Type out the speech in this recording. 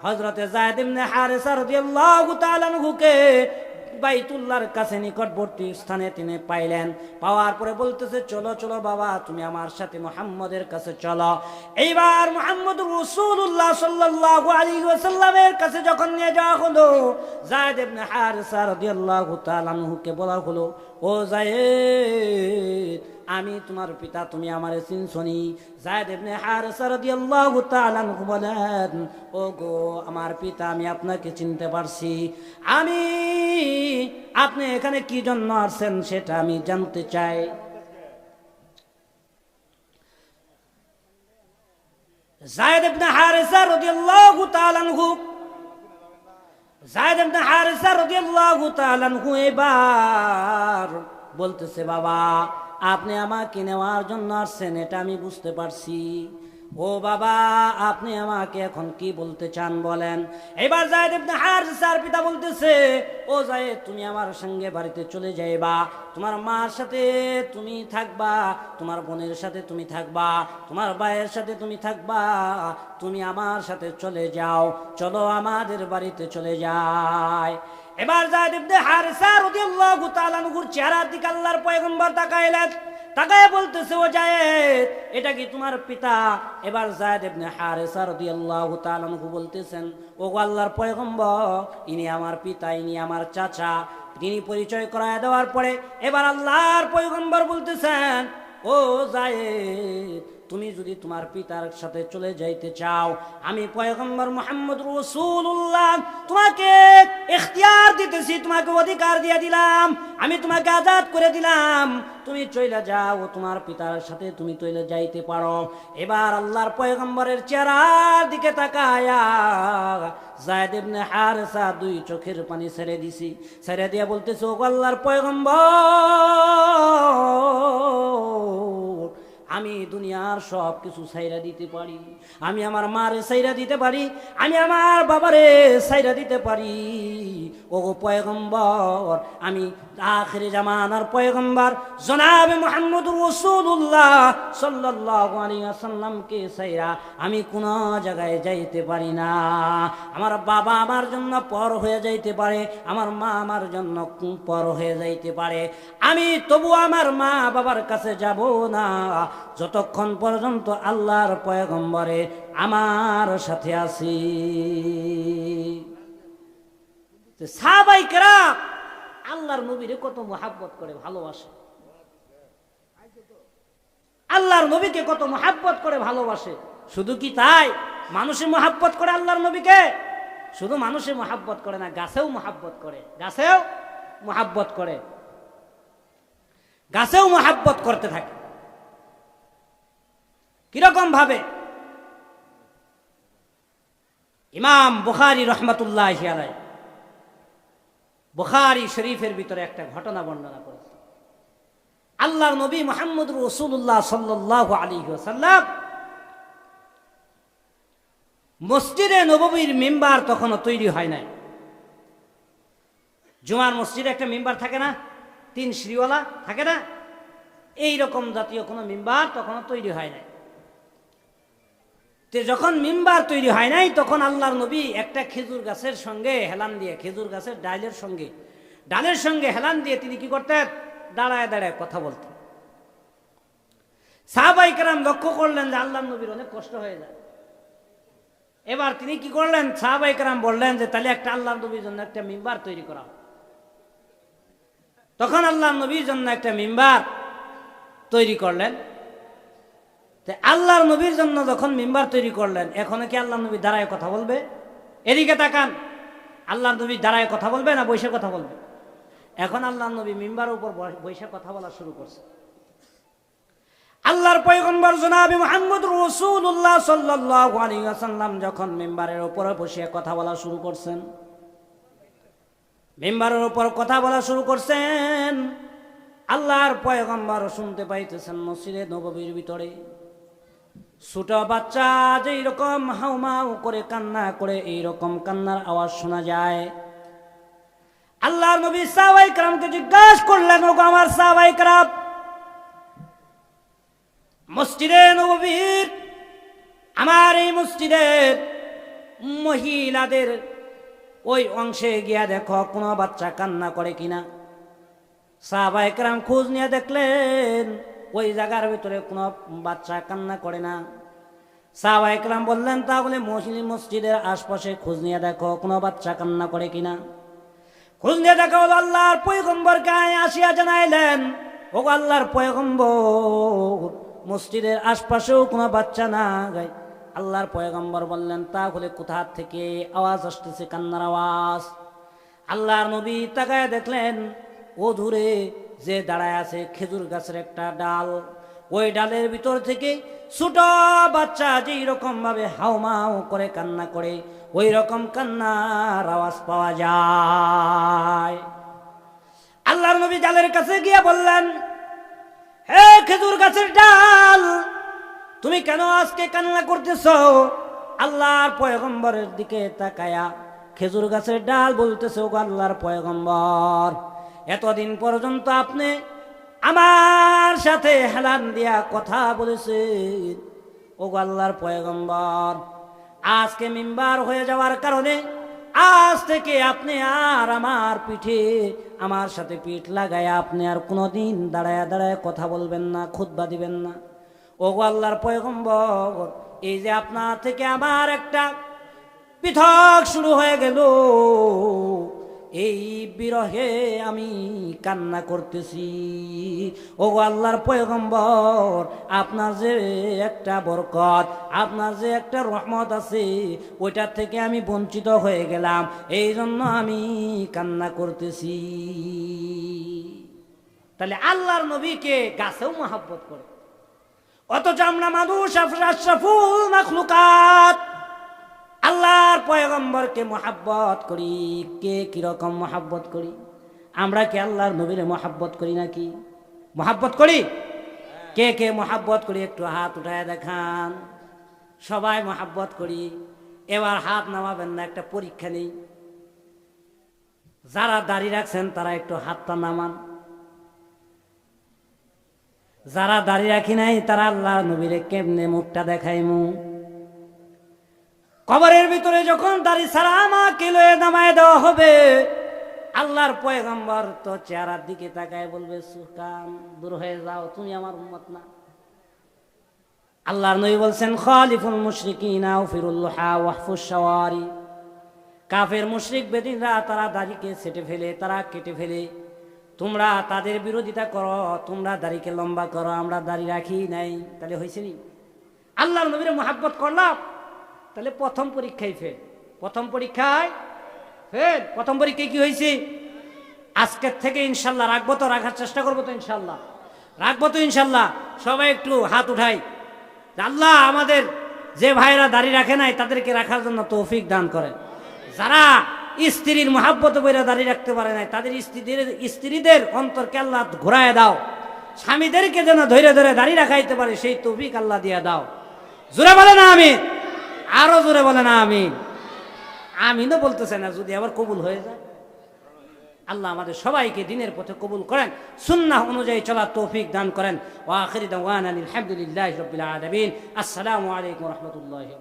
হযরতে যায়েদ ইবনে হারেসা রাদিয়াল্লাহু তাআলা আনহুকে বাইতুল্লাহর কাছে নিকটবর্তী স্থানে তিনি পাইলেন। পাওয়ার পরে বলতেছে, চলো চলো বাবা, তুমি আমার সাথে মুহাম্মদের কাছে চলো। এইবার মুহাম্মদুর রাসূলুল্লাহ সাল্লাল্লাহু আলাইহি ওয়াসাল্লামের কাছে যখন নিয়ে যাওয়া হলো, যায়েদ ইবনে হারেসা রাদিয়াল্লাহু তাআলা আনহুকে বলা হলো, ও যায়েদ, আমি তোমার পিতা, তুমি আমারে চিনছনি? যায়েদ ইবনে হারেসা রাদিয়াল্লাহু তাআলা আনহু বলেন, ও গো আমার পিতা, আমি আপনাকে চিনতে পারছি। আপনি এখানে কি জন্য আসছেন সেটা আমি জানতে চাই। যায়েদ ইবনে হারেসা রাদিয়াল্লাহু তাআলা আনহু এবার বলতেছে, বাবা আপনি আমাকে নেওয়ার জন্য আসছেন এটা আমি বুঝতে পারছি। ও বাবা, আপনি আমাকে এখন কি বলতে চান বলেন। এবার যায়েদ ইবনে হারেসার পিতা বলতেছে, ও যায়েদ, তুমি আমার সঙ্গে বাড়িতে চলে যাইবা, তোমার মার সাথে তুমি থাকবা, তোমার বোনের সাথে তুমি থাকবা, তোমার ভাইয়ের সাথে তুমি থাকবা, তুমি আমার সাথে চলে যাও, চলো আমাদের বাড়িতে চলে যাই। এবার যায়েদ ইবনে হারেসা রাদিয়াল্লাহু তাআলা আনহুর চেহারার দিকে আল্লাহর পয়গম্বর তাকাইলেন, তাকায় বলতেছে, ও যায়েদ, এটা কি তোমার পিতা? এবার যায়েদ ইবনে হারেসা রাদিয়াল্লাহু তাআলা আনহু বলতেছেন, ও আল্লাহর পয়গম্বর, ইনি আমার পিতা, ইনি আমার চাচা। তিনি পরিচয় করায় দেওয়ার পরে এবার আল্লাহর পয়গম্বর বলতেছেন, ও যায়েদ, তুমি যদি তোমার পিতার সাথে চলে যাইতে চাও, আমি পয়গম্বর মুহাম্মদ রাসূলুল্লাহ তোমাকে ইখতিয়ার দিতেছি, তোমাকে অধিকার দিয়ে দিলাম, আমি তোমাকে আজাদ করে দিলাম, তুমি চলে যাও, তোমার পিতার সাথে তুমি চলে যাইতে পারো। এবার আল্লাহর পয়গম্বরের চেহারার দিকে তাকায়া যায়েদ ইবনে হারেসা দুই চোখের পানি ছেড়ে দিছি, ছেড়ে দিয়া বলতেছে, ও আল্লাহর পয়গম্বর, আমি দুনিয়ার সব কিছু ছাইরা দিতে পারি, আমি আমার মারে ছাইরা দিতে পারি, আমি আমার বাবারে ছাইরা দিতে পারি। ও পয়গম্বর, আমি আখিরি জামানার পয়গম্বর জনাবে মুহাম্মদুর রাসূলুল্লাহ সাল্লাল্লাহু আলাইহি ওয়াসাল্লামকে ছাইরা আমি কোন জায়গায় যাইতে পারি না। আমার বাবা আমার জন্য পর হয়ে যাইতে পারে, আমার মা আমার জন্য পর হয়ে যাইতে পারে, আমি তবু আমার মা বাবার কাছে যাব না যতক্ষণ পর্যন্ত আল্লাহর পয়গম্বরে আমার সাথে আছি। সাহাবায়ে কেরাম আল্লাহর নবীরে কত মহব্বত করে ভালোবাসে, আল্লাহর নবীকে কত মহব্বত করে ভালোবাসে। শুধু কি তাই, মানুষে মহব্বত করে আল্লাহর নবীকে? শুধু মানুষে মহব্বত করে না, গাছেও মহব্বত করে, গাছেও মহব্বত করে, গাছেও মহব্বত করতে থাকে। কিরকম ভাবে? ইমাম বুখারী রহমাতুল্লাহি আলাইহি বুখারী শরীফের ভিতরে একটা ঘটনা বর্ণনা করেছে। আল্লাহর নবী মুহাম্মদ রাসূলুল্লাহ সাল্লাল্লাহু আলাইহি ওয়াসাল্লাম মসজিদে নববীর মিম্বার তখনও তৈরি হয় নাই। জুমার মসজিদে একটা মিম্বার থাকে না, 3 সিঁড়িওয়ালা থাকে না, এইরকম জাতীয় কোনো মিম্বার তখনও তৈরি হয় নাই। যখন মিম্বার তৈরি হয় নাই তখন আল্লাহর নবী একটা খেজুর গাছের সঙ্গে হেলান দিয়ে, খেজুর গাছের ডালের সঙ্গে হেলান দিয়ে তিনি কি করতেন? দাঁড়ায় দাঁড়ায় কথা বলতেন। সাহাবায়ে কেরাম লক্ষ্য করলেন যে আল্লাহর নবীর অনেক কষ্ট হয়ে যায়। এবার তিনি কি করলেন? সাহাবায়ে কেরাম বললেন যে তাহলে একটা আল্লাহর নবীর জন্য একটা মিম্বার তৈরি করা। তখন আল্লাহর নবীর জন্য একটা মিম্বার তৈরি করলেন। আল্লাহর নবীর জন্য যখন মিম্বার তৈরি করলেন, এখন কি আল্লাহর নবী দাঁড়ায় কথা বলবে? এদিকে তাকান, আল্লাহর নবী দাঁড়ায় কথা বলবে না বসে কথা বলবে? এখন আল্লাহর নবী মিম্বারের উপর বসে কথা বলা শুরু করছে। আল্লাহর পয়গম্বর জনাবে মুহাম্মদ রাসূলুল্লাহ সাল্লাল্লাহু আলাইহি ওয়াসাল্লাম যখন মিম্বারের উপরে বসে কথা বলা শুরু করছেন, মিম্বারের উপর কথা বলা শুরু করছেন, আল্লাহর পয়গম্বর শুনতে পাইতেছেন মসজিদে নববীর ভিতরে ছোট বাচ্চা যেই রকম হাউমাউ করে কান্না করে, এইরকম কান্নার আওয়াজ শোনা যায়। আল্লাহর নবী সাহাবায়ে কেরামকে জিজ্ঞাসা করলেন, ওগো আমার সাহাবায়ে কেরাম, মসজিদে নববীর, আমার এই মসজিদের মহিলাদের ওই অংশে গিয়া দেখো কোনো বাচ্চা কান্না করে কিনা। সাহাবায়ে কেরাম খোঁজ নিয়ে দেখলেন ওই জায়গার ভিতরে কোনো বাচ্চা কান্না করে না। সাহাবায়ে কেরাম বললেন তাহলে মসজিদের আশপাশে খোঁজ নিয়ে দেখো কোনো বাচ্চা কান্না করে কিনা। খোঁজ নিয়ে দেখা হলো, আল্লাহর পয়গম্বরকে আসিয়া জানাইলেন, ও আল্লাহর পয়গম্বর, মসজিদের আশপাশেও কোনো বাচ্চা না গায়। আল্লাহর পয়গম্বর বললেন তাহলে কোথা থেকে আওয়াজ আসতেছে, কান্নার আওয়াজ। আল্লাহর নবী তাকায় দেখলেন ও দূরে যে দাঁড়ায় আছে খেজুর গাছের একটা ডাল, ওই ডালের ভিতর থেকে ছোট বাচ্চা যেই রকম ভাবে হাউমাউ করে কান্না করে ওই রকম কান্নার আওয়াজ পাওয়া যায়। আল্লাহর নবী ডালের কাছে গিয়ে বললেন, হে খেজুর গাছের ডাল, তুমি কেন আজকে কান্না করতেছো? আল্লাহর পয়গম্বরের দিকে তাকায়া খেজুর গাছের ডাল বলতেছে, ও আল্লাহর পয়গম্বর, এতদিন পর্যন্ত আপনি আমার সাথে হেলান দিয়া কথা বলেছেন। ও আল্লাহর পয়গম্বর, আজকে মিম্বার হয়ে যাওয়ার কারণে আজ থেকে আপনি আর আমার পিঠে আমার সাথে পিঠ লাগায় আপনি আর কোনোদিন দাঁড়ায় দাঁড়ায় কথা বলবেন না, খুতবা দিবেন না। ও আল্লাহর পয়গম্বর, এই যে আপনার থেকে আমার একটা পৃথক শুরু হয়ে গেল, এই বিরহে আমি কান্না করতেছি। ও আল্লাহর পয়গম্বর, আপনার যে একটা বরকত, আপনার যে একটা রহমত আছে, ওইটার থেকে আমি বঞ্চিত হয়ে গেলাম, এই জন্য আমি কান্না করতেছি। তাহলে আল্লাহর নবীকে গাছেও মহব্বত করে, অথচ আমরা মানুষ আশরাফুল মাখলুকাত আল্লাহর পয়গম্বরকে মহাব্বত করি। কে কিরকম মহাব্বত করি? আমরা কি আল্লাহর নবীরে মহাব্বত করি নাকি? মহাব্বত করি? কে কে মহাব্বত করি একটু হাত উঠায় দেখান। সবাই মহাব্বত করি। এবার হাত নামাবেন না, একটা পরীক্ষা নেই। যারা দাড়ি রাখছেন তারা একটু হাতটা নামান। যারা দাড়ি রাখি নাই তারা আল্লাহর নবীরে কেমনে মুখটা দেখাইমু? কবরের ভিতরে যখন দাড়ি ছাড়া আমাকে লয়ে নামায় দেওয়া হবে, আল্লাহর পয়গম্বর তো চেহারার দিকে তাকায় বলবে, সুকান দূর হয়ে যাও, তুমি আমার উম্মত না। আল্লাহর নবী বলছেন, খালিফুল মুশরিকিনা ওয়াফিরুল্লাহা ওয়াহফুশ শাওয়ারি। কাফের মুশরিক বেদিনরা তারা দাড়িকে ছেটে ফেলে, তারা কেটে ফেলে, তোমরা তাদের বিরোধিতা করো, তোমরা দাড়িকে লম্বা করো, আমরা দাড়ি রাখি নাই। তাহলে হয়েছে নি? আল্লাহর নবীরে মহাব্বত করলাম, তাহলে প্রথম পরীক্ষায় ফেল। প্রথম পরীক্ষায় ফেল। প্রথম পরীক্ষায় কি হয়েছে? আজকের থেকে ইনশাল্লাহ রাখবো তো, রাখার চেষ্টা করবো তো ইনশাল্লাহ, রাখবো তো ইনশাল্লাহ। সবাই একটু হাত উঠাই, আল্লাহ আমাদের যে ভাইরা দাড়ি রাখে নাই তাদেরকে রাখার জন্য তৌফিক দান করেন। যারা স্ত্রীর মহাব্বত বইরা দাড়ি রাখতে পারে নাই তাদের স্ত্রীদের অন্তরকে আল্লাহ ঘুরায় দাও। স্বামীদেরকে যেন ধৈর্য ধরে দাড়ি রাখাইতে পারে সেই তৌফিক আল্লাহ দিয়ে দাও। জোরে বলে না আমি, আরো জোরে বলে না আমি। আমিনও বলতেছে না, যদি আবার কবুল হয়ে যায়। আল্লাহ আমাদের সবাইকে দিনের পথে কবুল করেন, সুন্নাহ অনুযায়ী চলার তৌফিক দান করেন। ওয়া আখিরু দাওয়ানা আলহামদুলিল্লাহি রাব্বিল আলামিন। আসসালামু আলাইকুম ওয়া রাহমাতুল্লাহি।